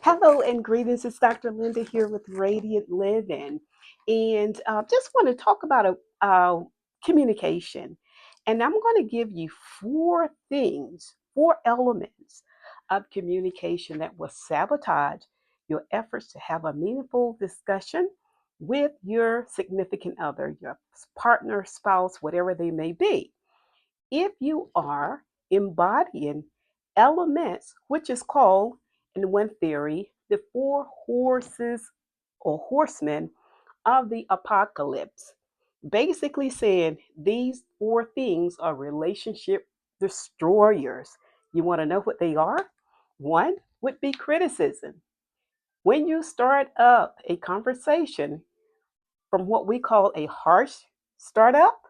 Hello and greetings. It's Dr. Linda here with Radiant Living. And just want to talk about communication. And I'm going to give you four elements of communication that will sabotage your efforts to have a meaningful discussion with your significant other, your partner, spouse, whatever they may be. If you are embodying elements, which is called, in one theory, the four horses or horsemen of the apocalypse, basically saying these four things are relationship destroyers. You want to know what they are? One would be criticism. When you start up a conversation from what we call a harsh startup,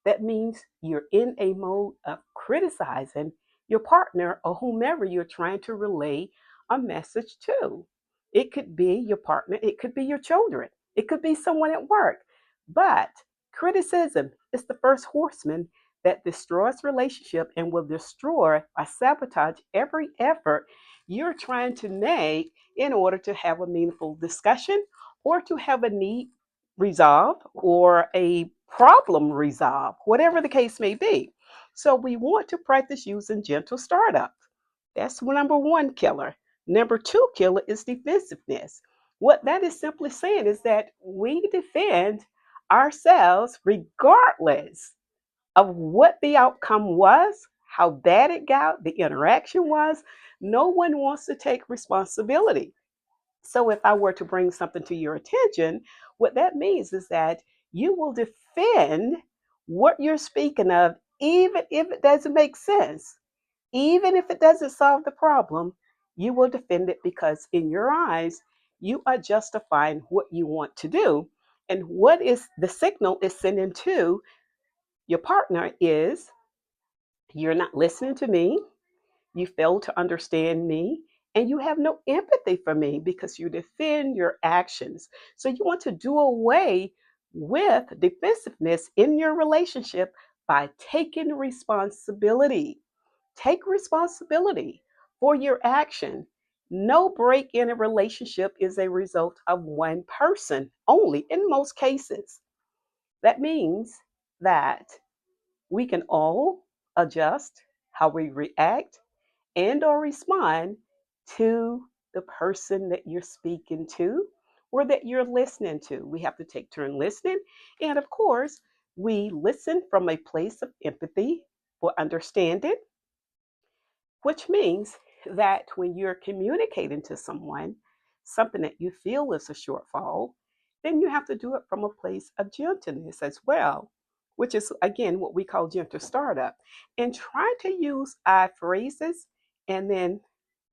that means you're in a mode of criticizing your partner or whomever you're trying to relay a message to. It could be your partner, it could be your children, it could be someone at work. But criticism is the first horseman that destroys relationship and will destroy or sabotage every effort you're trying to make in order to have a meaningful discussion or to have a need resolved or a problem resolved, whatever the case may be. So we want to practice using gentle startup. That's number one killer. Number two killer is defensiveness. What that is simply saying is that we defend ourselves regardless of what the outcome was, how bad it got, the interaction was. No one wants to take responsibility. So if I were to bring something to your attention, what that means is that you will defend what you're speaking of, even if it doesn't make sense, even if it doesn't solve the problem, you will defend it because in your eyes, you are justifying what you want to do. And what is the signal is sending to your partner is you're not listening to me. You fail to understand me, and you have no empathy for me because you defend your actions. So you want to do away with defensiveness in your relationship by taking responsibility. Take responsibility for your action. No break in a relationship is a result of one person only in most cases. That means that we can all adjust how we react and or respond to the person that you're speaking to or that you're listening to. We have to take turn listening. And of course, we listen from a place of empathy for understanding, which means that when you're communicating to someone something that you feel is a shortfall, then you have to do it from a place of gentleness as well, which is again what we call gentle startup. And try to use I phrases, and then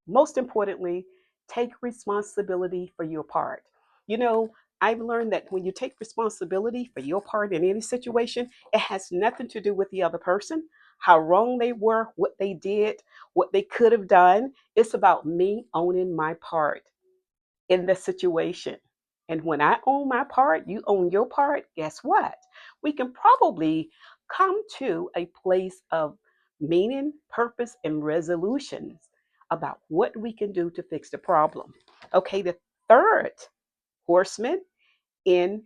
most importantly, take responsibility for your part. You know, I've learned that when you take responsibility for your part in any situation, it has nothing to do with the other person, how wrong they were, what they did, what they could have done. It's about me owning my part in the situation. And when I own my part, you own your part, guess what? We can probably come to a place of meaning, purpose, and resolutions about what we can do to fix the problem. Okay, the third horseman in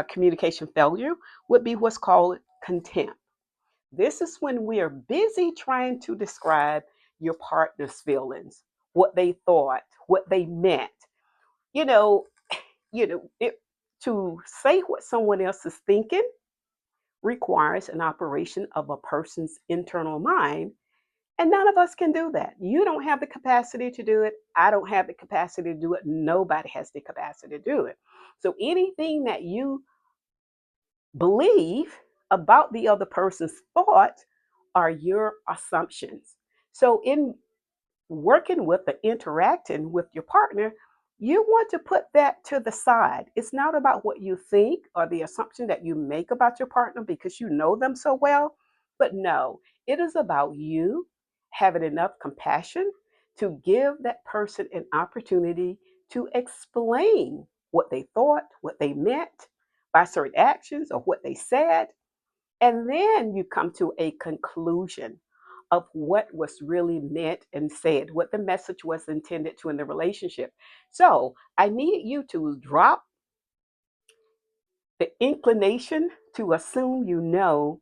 communication failure would be what's called contempt. This is when we are busy trying to describe your partner's feelings, what they thought, what they meant. You know, to say what someone else is thinking requires an operation of a person's internal mind, and none of us can do that. You don't have the capacity to do it. I don't have the capacity to do it. Nobody has the capacity to do it. So anything that you believe about the other person's thought are your assumptions. So in working with the interacting with your partner, you want to put that to the side. It's not about what you think or the assumption that you make about your partner because you know them so well, but no, it is about you having enough compassion to give that person an opportunity to explain what they thought, what they meant by certain actions or what they said, and then you come to a conclusion of what was really meant and said, what the message was intended to in the relationship. So I need you to drop the inclination to assume you know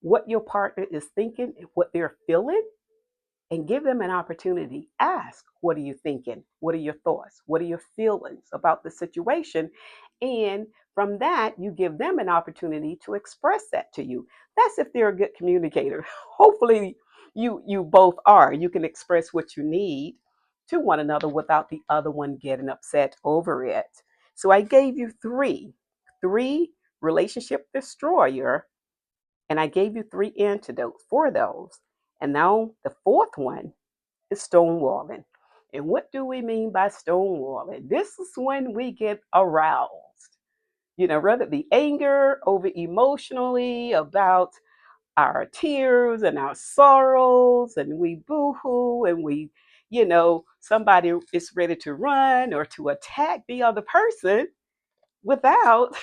what your partner is thinking and what they're feeling, and give them an opportunity. Ask, what are you thinking? What are your thoughts? What are your feelings about the situation? And from that, you give them an opportunity to express that to you. That's if they're a good communicator. Hopefully, you both are. You can express what you need to one another without the other one getting upset over it. So I gave you three relationship destroyer, and I gave you three antidotes for those. And now the fourth one is stonewalling. And what do we mean by stonewalling? This is when we get aroused. Whether it be anger, over emotionally about our tears and our sorrows, and we boo-hoo, and somebody is ready to run or to attack the other person without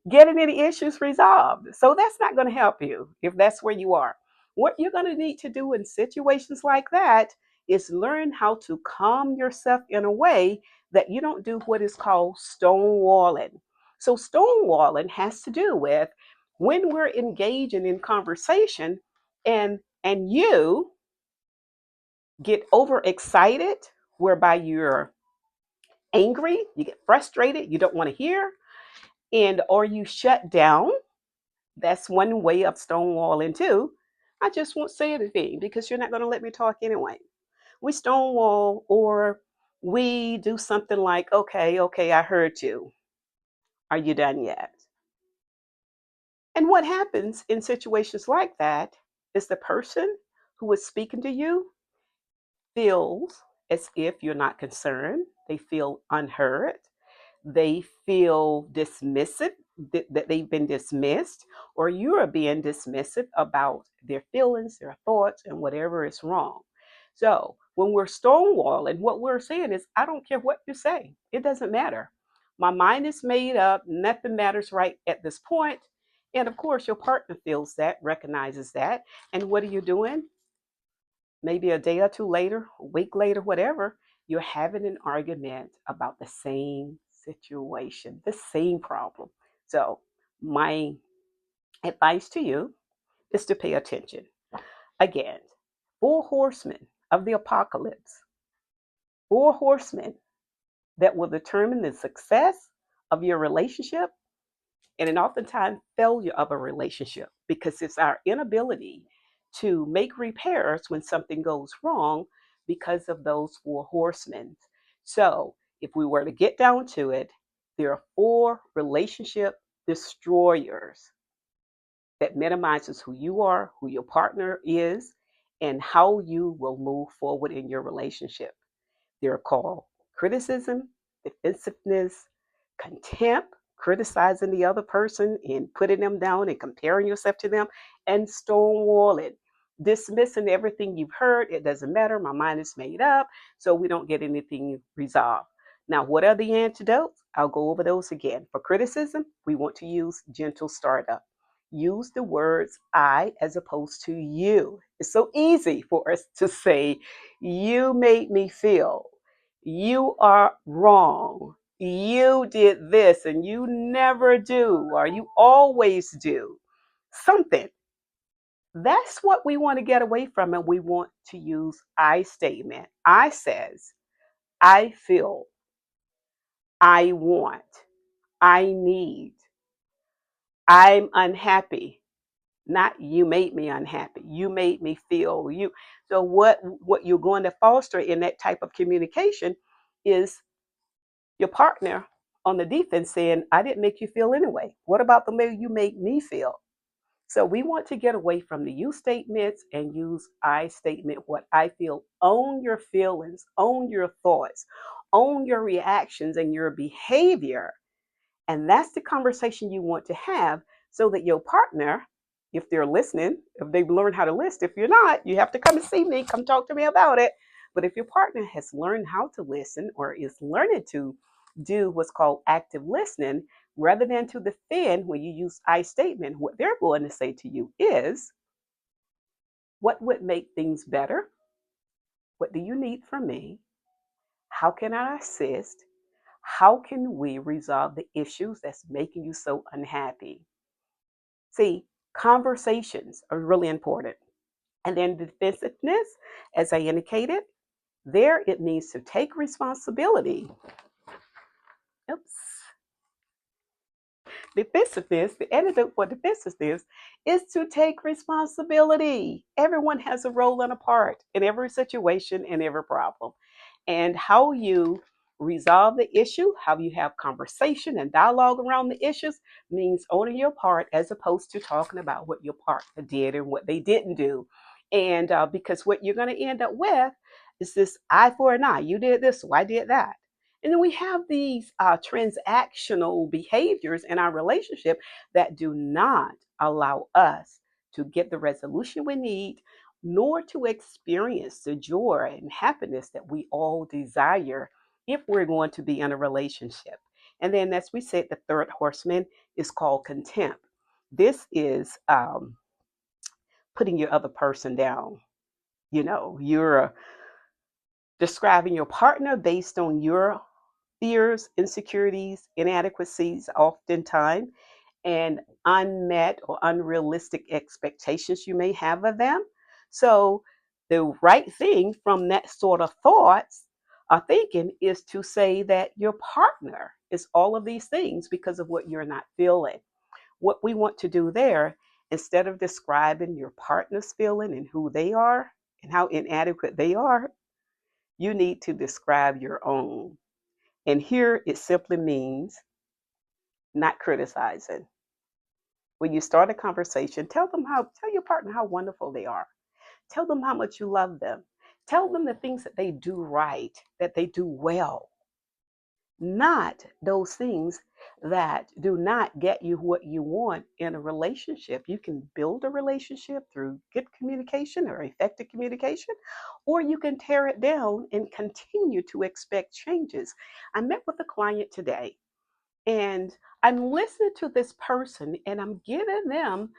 getting any issues resolved. So that's not going to help you if that's where you are. What you're going to need to do in situations like that is learn how to calm yourself in a way that you don't do what is called stonewalling. So stonewalling has to do with when we're engaging in conversation and you get overexcited, whereby you're angry, you get frustrated, you don't want to hear, and or you shut down. That's one way of stonewalling too. I just won't say anything because you're not going to let me talk anyway. We stonewall, or we do something like, okay, I heard you. Are you done yet? And what happens in situations like that is the person who is speaking to you feels as if you're not concerned. They feel unheard. They feel dismissive, that they've been dismissed, or you are being dismissive about their feelings, their thoughts, and whatever is wrong. So when we're stonewalling, what we're saying is, I don't care what you say, it doesn't matter. My mind is made up, nothing matters right at this point. And of course, your partner feels that, recognizes that. And what are you doing? Maybe a day or two later, a week later, whatever, you're having an argument about the same situation, the same problem. So, my advice to you is to pay attention. Again, four horsemen of the apocalypse, four horsemen that will determine the success of your relationship and an oftentimes failure of a relationship, because it's our inability to make repairs when something goes wrong because of those four horsemen. So if we were to get down to it, there are four relationship destroyers that minimizes who you are, who your partner is, and how you will move forward in your relationship. They're called criticism, defensiveness, contempt, criticizing the other person and putting them down and comparing yourself to them, and stonewalling, dismissing everything you've heard. It doesn't matter. My mind is made up, so we don't get anything resolved. Now, what are the antidotes? I'll go over those again. For criticism, we want to use gentle startup. Use the words I as opposed to you. It's so easy for us to say, you made me feel. You are wrong. You did this and you never do, or you always do something. That's what we want to get away from, and we want to use I statement. I says, I feel, I want, I need, I'm unhappy. Not you made me unhappy. You made me feel you. So what you're going to foster in that type of communication is your partner on the defense saying, I didn't make you feel anyway. What about the way you make me feel? So we want to get away from the you statements and use I statement, what I feel. Own your feelings, own your thoughts, own your reactions and your behavior. And that's the conversation you want to have, so that your partner, if they're listening, if they've learned how to listen, if you're not, you have to come and see me, come talk to me about it. But if your partner has learned how to listen or is learning to do what's called active listening, rather than to defend when you use I statement, what they're going to say to you is, What would make things better? What do you need from me? How can I assist? How can we resolve the issues that's making you so unhappy? See, conversations are really important. And then defensiveness, as I indicated, there it means to take responsibility. Oops. Defensiveness, the antidote for defensiveness is to take responsibility. Everyone has a role and a part in every situation and every problem. And how you resolve the issue, how you have conversation and dialogue around the issues means owning your part as opposed to talking about what your partner did and what they didn't do. And because what you're going to end up with is this eye for an eye. You did this, so I did that. And then we have these transactional behaviors in our relationship that do not allow us to get the resolution we need, nor to experience the joy and happiness that we all desire if we're going to be in a relationship. And then, as we said, the third horseman is called contempt. This is putting your other person down. You know, you're describing your partner based on your fears, insecurities, inadequacies, oftentimes, and unmet or unrealistic expectations you may have of them. So, the right thing from that sort of thoughts or thinking is to say that your partner is all of these things because of what you're not feeling. What we want to do there, instead of describing your partner's feeling and who they are and how inadequate they are, you need to describe your own. And here it simply means not criticizing. When you start a conversation, tell your partner how wonderful they are. Tell them how much you love them. Tell them the things that they do right, that they do well. Not those things that do not get you what you want in a relationship. You can build a relationship through good communication or effective communication, or you can tear it down and continue to expect changes. I met with a client today and I'm listening to this person and I'm giving them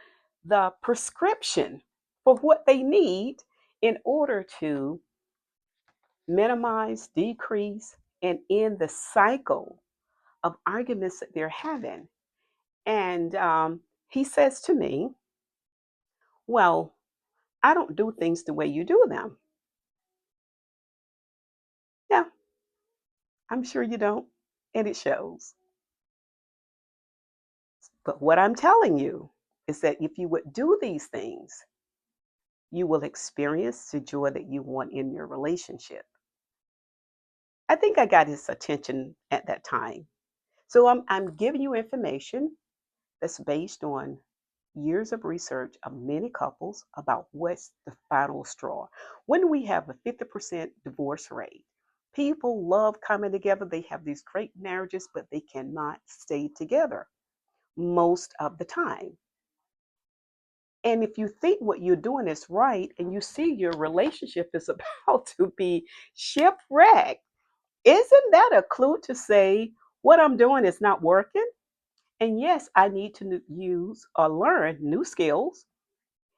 the prescription for what they need in order to minimize, decrease, and end the cycle of arguments that they're having. And he says to me, well, I don't do things the way you do them. Yeah, I'm sure you don't. And it shows. But what I'm telling you is that if you would do these things, you will experience the joy that you want in your relationship. I think I got his attention at that time. So I'm giving you information that's based on years of research of many couples about what's the final straw. When we have a 50% divorce rate, people love coming together. They have these great marriages, but they cannot stay together most of the time. And if you think what you're doing is right and you see your relationship is about to be shipwrecked, isn't that a clue to say what I'm doing is not working? And yes, I need to use or learn new skills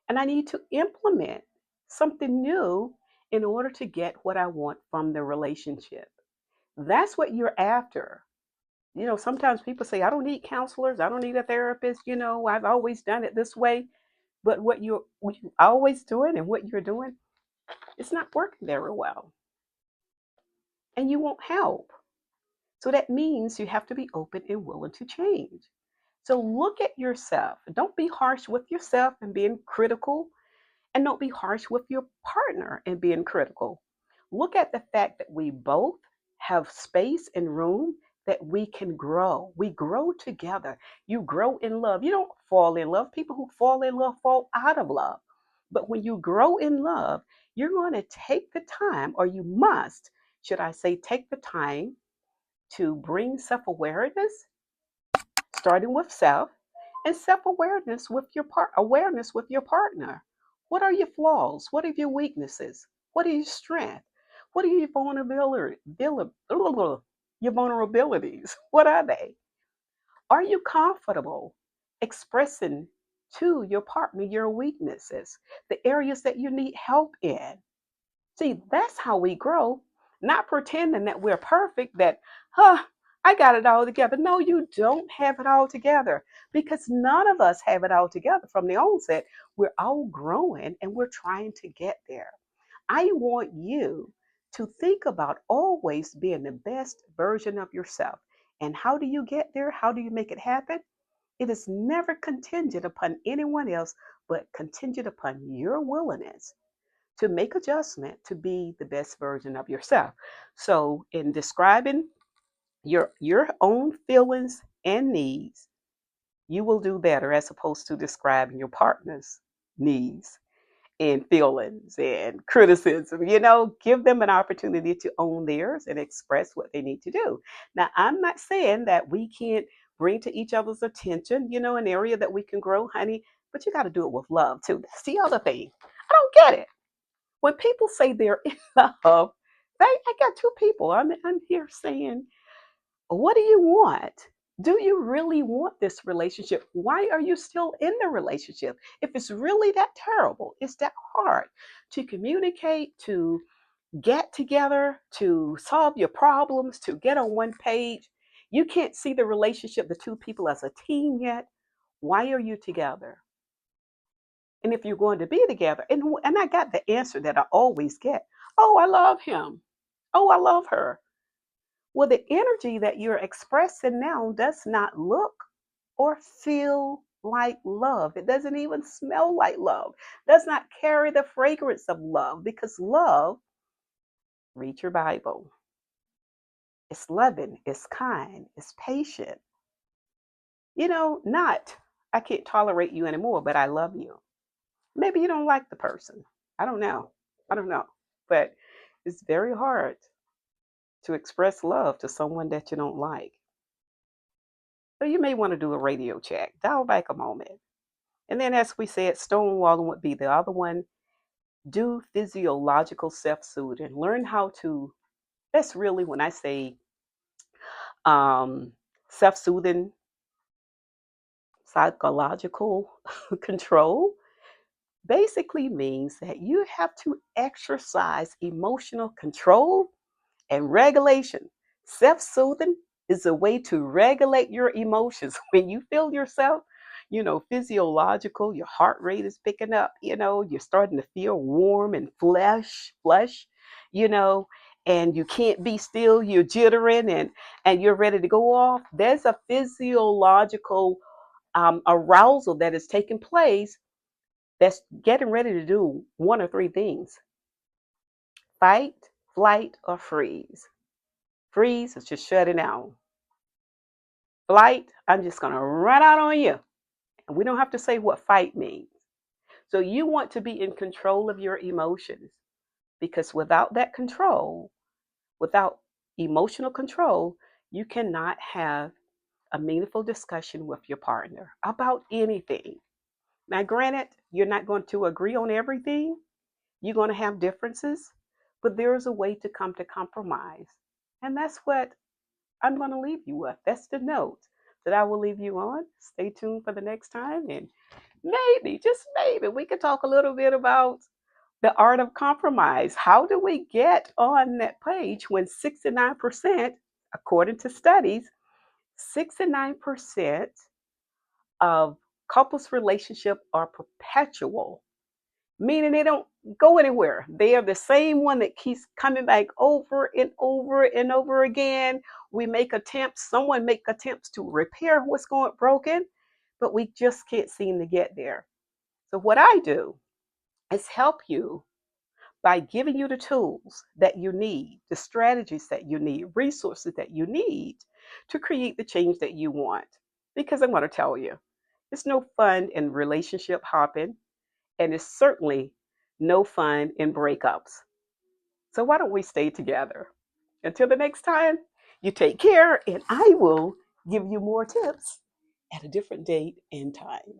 and I need to implement something new in order to get what I want from the relationship. That's what you're after. You know, sometimes people say, I don't need counselors, I don't need a therapist, I've always done it this way. But what you're always doing and what you're doing, it's not working very well. And you won't help. So that means you have to be open and willing to change. So look at yourself. Don't be harsh with yourself and being critical, and don't be harsh with your partner and being critical. Look at the fact that we both have space and room that we can grow. We grow together. You grow in love. You don't fall in love. People who fall in love fall out of love. But when you grow in love, you're going to take the time, or you must, should I say, take the time to bring self awareness, starting with self, and self-awareness with your partner. What are your flaws? What are your weaknesses? What are your strengths? What are your your vulnerabilities? What are they? Are you comfortable expressing to your partner your weaknesses, the areas that you need help in. See, that's how we grow, not pretending that we're perfect, that, huh, I got it all together. No, you don't have it all together because none of us have it all together from the onset. We're all growing and we're trying to get there. I want you to think about always being the best version of yourself. And how do you get there? How do you make it happen? It is never contingent upon anyone else, but contingent upon your willingness to make adjustment to be the best version of yourself. So in describing your own feelings and needs, you will do better as opposed to describing your partner's needs and feelings and criticism. Give them an opportunity to own theirs and express what they need to do. Now, I'm not saying that we can't bring to each other's attention, an area that we can grow, honey, but you got to do it with love too. That's the other thing. I don't get it. When people say they're in love, I got two people. I'm here saying, what do you want? Do you really want this relationship? Why are you still in the relationship? If it's really that terrible, it's that hard to communicate, to get together, to solve your problems, to get on one page. You can't see the relationship, the two people as a team yet. Why are you together? And if you're going to be together, and I got the answer that I always get, oh, I love him. Oh, I love her. Well, the energy that you're expressing now does not look or feel like love. It doesn't even smell like love. Does not carry the fragrance of love because love, read your Bible. It's loving, it's kind, it's patient. Not I can't tolerate you anymore, but I love you. Maybe you don't like the person. I don't know. I don't know. But it's very hard to express love to someone that you don't like. So you may want to do a radio check. Dial back a moment. And then, as we said, stonewalling would be the other one. Do physiological self soothing. Learn how to, that's really when I say self soothing, psychological control basically means that you have to exercise emotional control and regulation. Self soothing is a way to regulate your emotions. When you feel yourself, physiological, your heart rate is picking up, you're starting to feel warm and flush, you know, and you can't be still, you're jittering and you're ready to go off. There's a physiological arousal that is taking place that's getting ready to do one or three things: fight, flight, or freeze. Freeze is just shutting down. Flight, I'm just going to run out on you. And we don't have to say what fight means. So you want to be in control of your emotions because without that control, without emotional control, you cannot have a meaningful discussion with your partner about anything. Now, granted, you're not going to agree on everything. You're going to have differences, but there is a way to come to compromise. And that's what I'm going to leave you with. That's the note that I will leave you on. Stay tuned for the next time. And maybe, just maybe, we could talk a little bit about the art of compromise. How do we get on that page when 69%, according to studies, 69% of couples' relationship are perpetual, meaning they don't go anywhere. They are the same one that keeps coming back over and over and over again. We make attempts, someone make attempts to repair what's going broken, but we just can't seem to get there. So what I do is help you by giving you the tools that you need, the strategies that you need, resources that you need to create the change that you want. Because I'm going to tell you, it's no fun in relationship hopping, and it's certainly no fun in breakups. So why don't we stay together? Until the next time, you take care, and I will give you more tips at a different date and time.